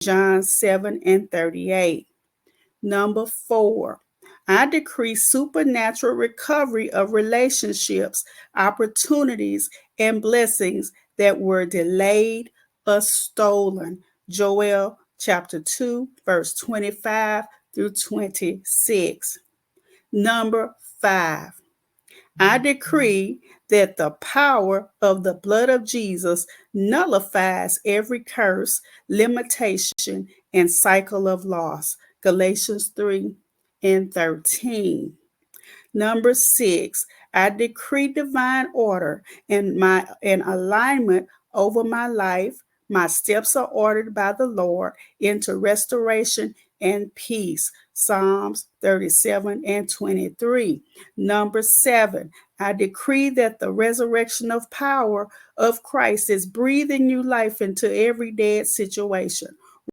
John 7:38. Number 4, I decree supernatural recovery of relationships, opportunities, and blessings that were delayed or stolen. Joel chapter 2, verse 25 through 26. Number 5, I decree that the power of the blood of Jesus nullifies every curse, limitation, and cycle of loss. Galatians 3:13. Number 6, I decree divine order and alignment over my life. My steps are ordered by the Lord into restoration and peace. Psalms 37:23. Number 7, I decree that the resurrection of power of Christ is breathing new life into every dead situation.